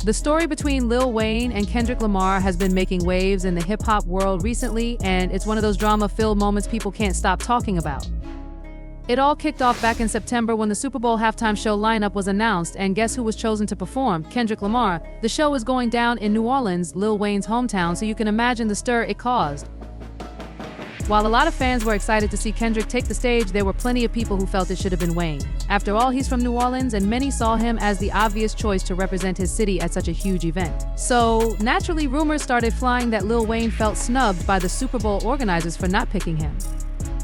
The story between Lil Wayne and Kendrick Lamar has been making waves in the hip-hop world recently, and it's one of those drama-filled moments people can't stop talking about. It all kicked off back in September when the Super Bowl halftime show lineup was announced, and guess who was chosen to perform? Kendrick Lamar. The show is going down in New Orleans, Lil Wayne's hometown, so you can imagine the stir it caused. While a lot of fans were excited to see Kendrick take the stage, there were plenty of people who felt it should have been Wayne. After all, he's from New Orleans, and many saw him as the obvious choice to represent his city at such a huge event. So, naturally, rumors started flying that Lil Wayne felt snubbed by the Super Bowl organizers for not picking him.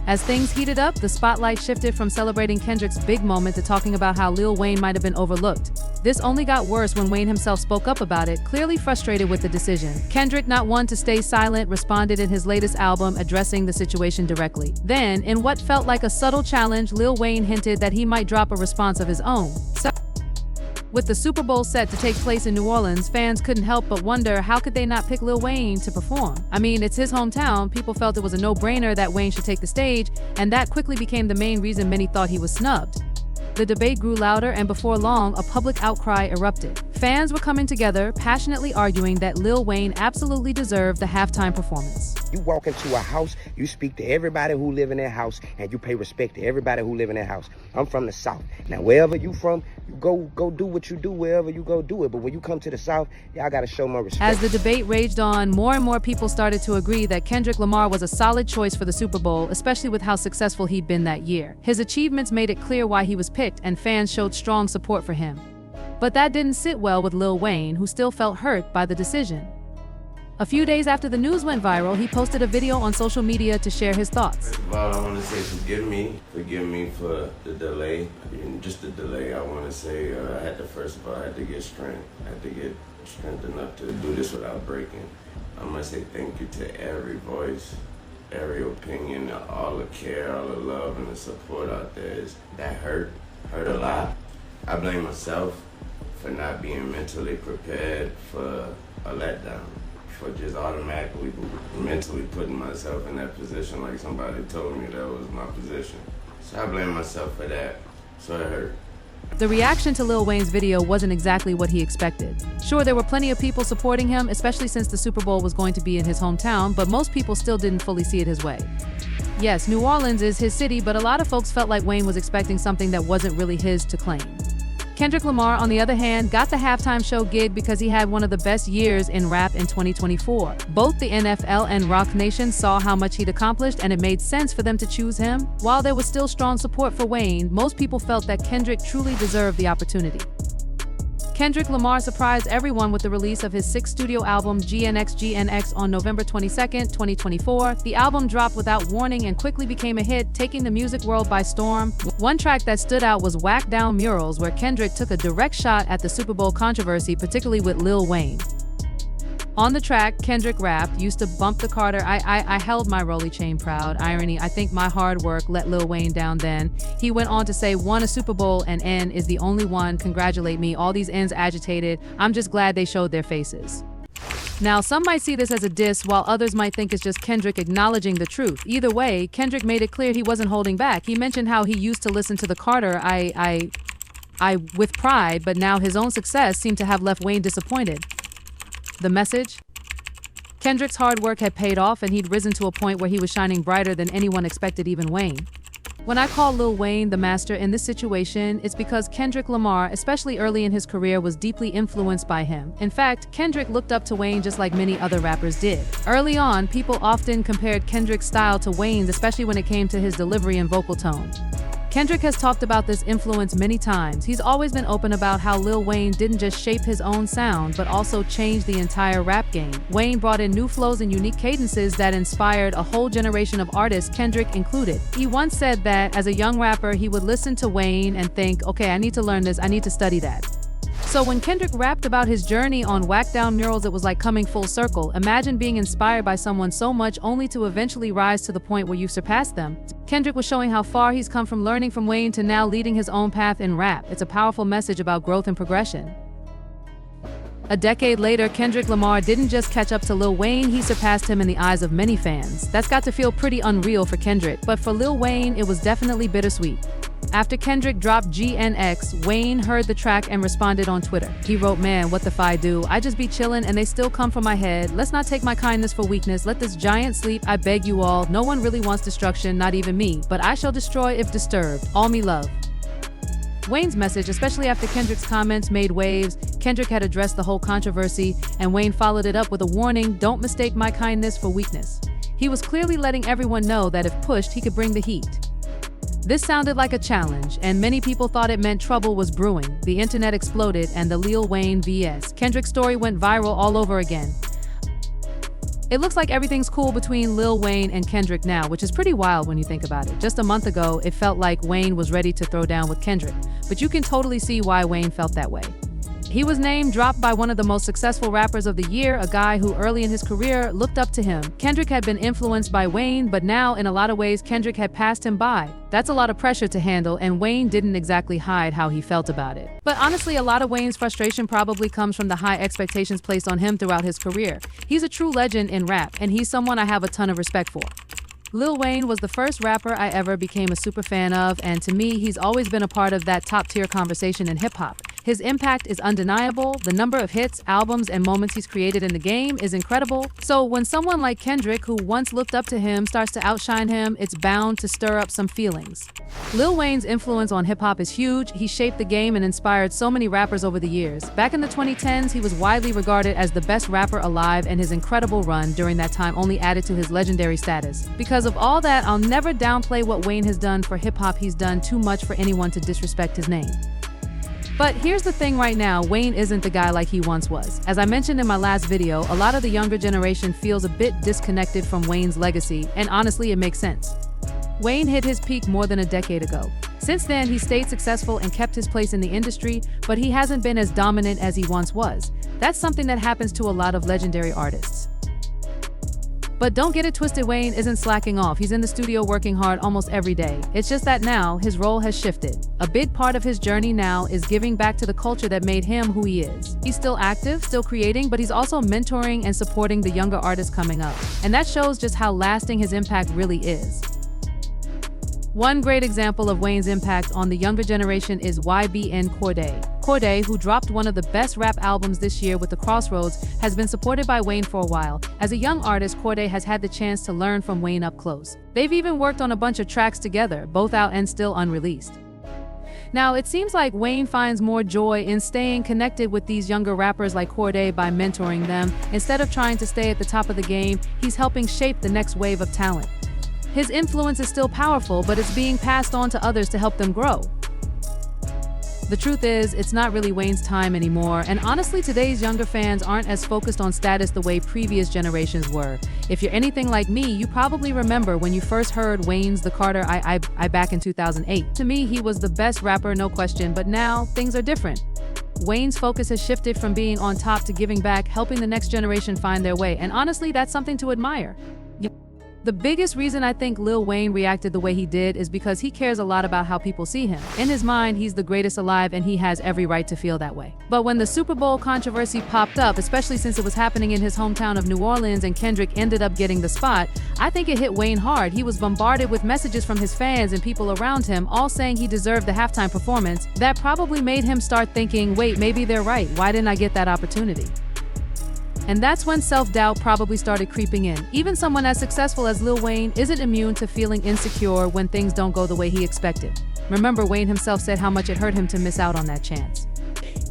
As things heated up, the spotlight shifted from celebrating Kendrick's big moment to talking about how Lil Wayne might have been overlooked. This only got worse when Wayne himself spoke up about it, clearly frustrated with the decision. Kendrick, not one to stay silent, responded in his latest album, addressing the situation directly. Then, in what felt like a subtle challenge, Lil Wayne hinted that he might drop a response of his own. With the Super Bowl set to take place in New Orleans, fans couldn't help but wonder how could they not pick Lil Wayne to perform. I mean, it's his hometown, people felt it was a no-brainer that Wayne should take the stage, and that quickly became the main reason many thought he was snubbed. The debate grew louder, and before long, a public outcry erupted. Fans were coming together, passionately arguing that Lil Wayne absolutely deserved the halftime performance. You walk into a house, you speak to everybody who live in that house, and you pay respect to everybody who live in that house. I'm from the South. Now, wherever you from, you go do what you do, wherever you go do it. But when you come to the South, y'all gotta show more respect. As the debate raged on, more and more people started to agree that Kendrick Lamar was a solid choice for the Super Bowl, especially with how successful he'd been that year. His achievements made it clear why he was picked, and fans showed strong support for him. But that didn't sit well with Lil Wayne, who still felt hurt by the decision. A few days after the news went viral, he posted a video on social media to share his thoughts. First of all, I want to say forgive me for the delay. Just the delay, I want to say I had to get strength. I had to get strength enough to do this without breaking. I want to say thank you to every voice, every opinion, all the care, all the love and the support out there. That hurt a lot. I blame myself for not being mentally prepared for a letdown, for just automatically mentally putting myself in that position like somebody told me that was my position. So I blame myself for that, so it hurt. The reaction to Lil Wayne's video wasn't exactly what he expected. Sure, there were plenty of people supporting him, especially since the Super Bowl was going to be in his hometown, but most people still didn't fully see it his way. Yes, New Orleans is his city, but a lot of folks felt like Wayne was expecting something that wasn't really his to claim. Kendrick Lamar, on the other hand, got the halftime show gig because he had one of the best years in rap in 2024. Both the NFL and Roc Nation saw how much he'd accomplished, and it made sense for them to choose him. While there was still strong support for Wayne, most people felt that Kendrick truly deserved the opportunity. Kendrick Lamar surprised everyone with the release of his sixth studio album, GNX on November 22, 2024. The album dropped without warning and quickly became a hit, taking the music world by storm. One track that stood out was Whack Down Murals, where Kendrick took a direct shot at the Super Bowl controversy, particularly with Lil Wayne. On the track, Kendrick rapped, "Used to bump the Carter, I held my rolly chain proud. Irony, I think my hard work let Lil Wayne down then." He went on to say, "Won a Super Bowl and N is the only one, congratulate me, all these N's agitated, I'm just glad they showed their faces." Now, some might see this as a diss, while others might think it's just Kendrick acknowledging the truth. Either way, Kendrick made it clear he wasn't holding back. He mentioned how he used to listen to the Carter, I with pride, but now his own success seemed to have left Wayne disappointed. The message? Kendrick's hard work had paid off, and he'd risen to a point where he was shining brighter than anyone expected, even Wayne. When I call Lil Wayne the master in this situation, it's because Kendrick Lamar, especially early in his career, was deeply influenced by him. In fact, Kendrick looked up to Wayne just like many other rappers did. Early on, people often compared Kendrick's style to Wayne's, especially when it came to his delivery and vocal tone. Kendrick has talked about this influence many times. He's always been open about how Lil Wayne didn't just shape his own sound, but also changed the entire rap game. Wayne brought in new flows and unique cadences that inspired a whole generation of artists, Kendrick included. He once said that, as a young rapper, he would listen to Wayne and think, okay, I need to learn this, I need to study that. So when Kendrick rapped about his journey on Whack Down Murals, it was like coming full circle. Imagine being inspired by someone so much only to eventually rise to the point where you've surpassed them. Kendrick was showing how far he's come from learning from Wayne to now leading his own path in rap. It's a powerful message about growth and progression. A decade later, Kendrick Lamar didn't just catch up to Lil Wayne, he surpassed him in the eyes of many fans. That's got to feel pretty unreal for Kendrick, but for Lil Wayne, it was definitely bittersweet. After Kendrick dropped GNX, Wayne heard the track and responded on Twitter. He wrote, "Man, what the f I do? I just be chillin' and they still come for my head. Let's not take my kindness for weakness. Let this giant sleep, I beg you all. No one really wants destruction, not even me. But I shall destroy if disturbed. All me love." Wayne's message, especially after Kendrick's comments, made waves. Kendrick had addressed the whole controversy, and Wayne followed it up with a warning, "Don't mistake my kindness for weakness." He was clearly letting everyone know that if pushed, he could bring the heat. This sounded like a challenge, and many people thought it meant trouble was brewing. The internet exploded, and the Lil Wayne vs. Kendrick story went viral all over again. It looks like everything's cool between Lil Wayne and Kendrick now, which is pretty wild when you think about it. Just a month ago, it felt like Wayne was ready to throw down with Kendrick, but you can totally see why Wayne felt that way. He was name dropped by one of the most successful rappers of the year, a guy who early in his career looked up to him. Kendrick had been influenced by Wayne, but now in a lot of ways Kendrick had passed him by. That's a lot of pressure to handle, and Wayne didn't exactly hide how he felt about it. But honestly, a lot of Wayne's frustration probably comes from the high expectations placed on him throughout his career. He's a true legend in rap, and he's someone I have a ton of respect for. Lil Wayne was the first rapper I ever became a super fan of, and to me, he's always been a part of that top-tier conversation in hip-hop. His impact is undeniable. The number of hits, albums, and moments he's created in the game is incredible. So when someone like Kendrick, who once looked up to him, starts to outshine him, it's bound to stir up some feelings. Lil Wayne's influence on hip-hop is huge. He shaped the game and inspired so many rappers over the years. Back in the 2010s, he was widely regarded as the best rapper alive, and his incredible run during that time only added to his legendary status. Because of all that, I'll never downplay what Wayne has done for hip-hop. He's done too much for anyone to disrespect his name. But here's the thing right now, Wayne isn't the guy like he once was. As I mentioned in my last video, a lot of the younger generation feels a bit disconnected from Wayne's legacy, and honestly, it makes sense. Wayne hit his peak more than a decade ago. Since then, he stayed successful and kept his place in the industry, but he hasn't been as dominant as he once was. That's something that happens to a lot of legendary artists. But don't get it twisted, Wayne isn't slacking off. He's in the studio working hard almost every day. It's just that now, his role has shifted. A big part of his journey now is giving back to the culture that made him who he is. He's still active, still creating, but he's also mentoring and supporting the younger artists coming up. And that shows just how lasting his impact really is. One great example of Wayne's impact on the younger generation is YBN Cordae. Cordae, who dropped one of the best rap albums this year with The Crossroads, has been supported by Wayne for a while. As a young artist, Cordae has had the chance to learn from Wayne up close. They've even worked on a bunch of tracks together, both out and still unreleased. Now, it seems like Wayne finds more joy in staying connected with these younger rappers like Cordae by mentoring them. Instead of trying to stay at the top of the game, he's helping shape the next wave of talent. His influence is still powerful, but it's being passed on to others to help them grow. The truth is, it's not really Wayne's time anymore, and honestly, today's younger fans aren't as focused on status the way previous generations were. If you're anything like me, you probably remember when you first heard Wayne's The Carter I back in 2008. To me, he was the best rapper, no question, but now things are different. Wayne's focus has shifted from being on top to giving back, helping the next generation find their way, and honestly, that's something to admire. The biggest reason I think Lil Wayne reacted the way he did is because he cares a lot about how people see him. In his mind, he's the greatest alive, and he has every right to feel that way. But when the Super Bowl controversy popped up, especially since it was happening in his hometown of New Orleans and Kendrick ended up getting the spot, I think it hit Wayne hard. He was bombarded with messages from his fans and people around him, all saying he deserved the halftime performance. That probably made him start thinking, wait, maybe they're right. Why didn't I get that opportunity? And that's when self-doubt probably started creeping in. Even someone as successful as Lil Wayne isn't immune to feeling insecure when things don't go the way he expected. Remember, Wayne himself said how much it hurt him to miss out on that chance.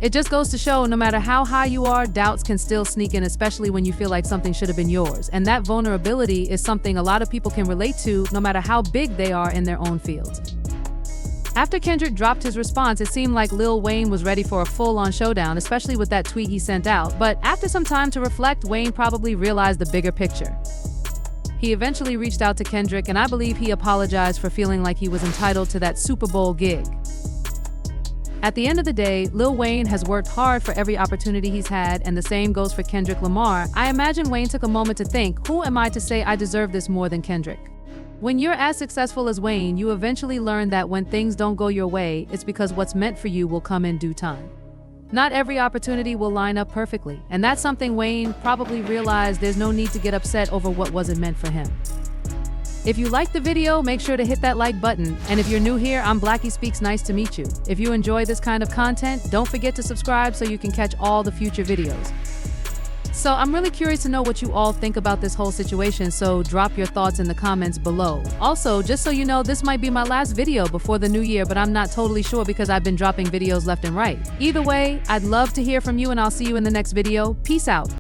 It just goes to show, no matter how high you are, doubts can still sneak in, especially when you feel like something should have been yours. And that vulnerability is something a lot of people can relate to, no matter how big they are in their own fields. After Kendrick dropped his response, it seemed like Lil Wayne was ready for a full-on showdown, especially with that tweet he sent out. But after some time to reflect, Wayne probably realized the bigger picture. He eventually reached out to Kendrick, and I believe he apologized for feeling like he was entitled to that Super Bowl gig. At the end of the day, Lil Wayne has worked hard for every opportunity he's had, and the same goes for Kendrick Lamar. I imagine Wayne took a moment to think, who am I to say I deserve this more than Kendrick? When you're as successful as Wayne, you eventually learn that when things don't go your way, it's because what's meant for you will come in due time. Not every opportunity will line up perfectly, and that's something Wayne probably realized. There's no need to get upset over what wasn't meant for him. If you liked the video, make sure to hit that like button. And if you're new here, I'm Blackie Speaks, nice to meet you. If you enjoy this kind of content, don't forget to subscribe so you can catch all the future videos. So I'm really curious to know what you all think about this whole situation, so drop your thoughts in the comments below. Also, just so you know, this might be my last video before the new year, but I'm not totally sure because I've been dropping videos left and right. Either way, I'd love to hear from you and I'll see you in the next video. Peace out.